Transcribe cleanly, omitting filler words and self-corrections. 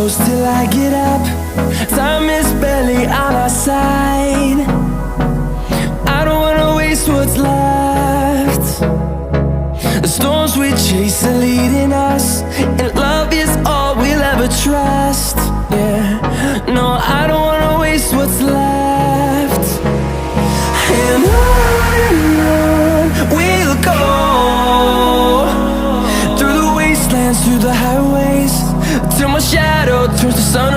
close till I get up. Time is barely on our side. I don't wanna waste what's left. The storms we chase are leading us, and love is all we'll ever trust. Yeah, no, I don't wanna waste what's left. And on we'll go, through the wastelands, through the highways, till my shadow turns to sun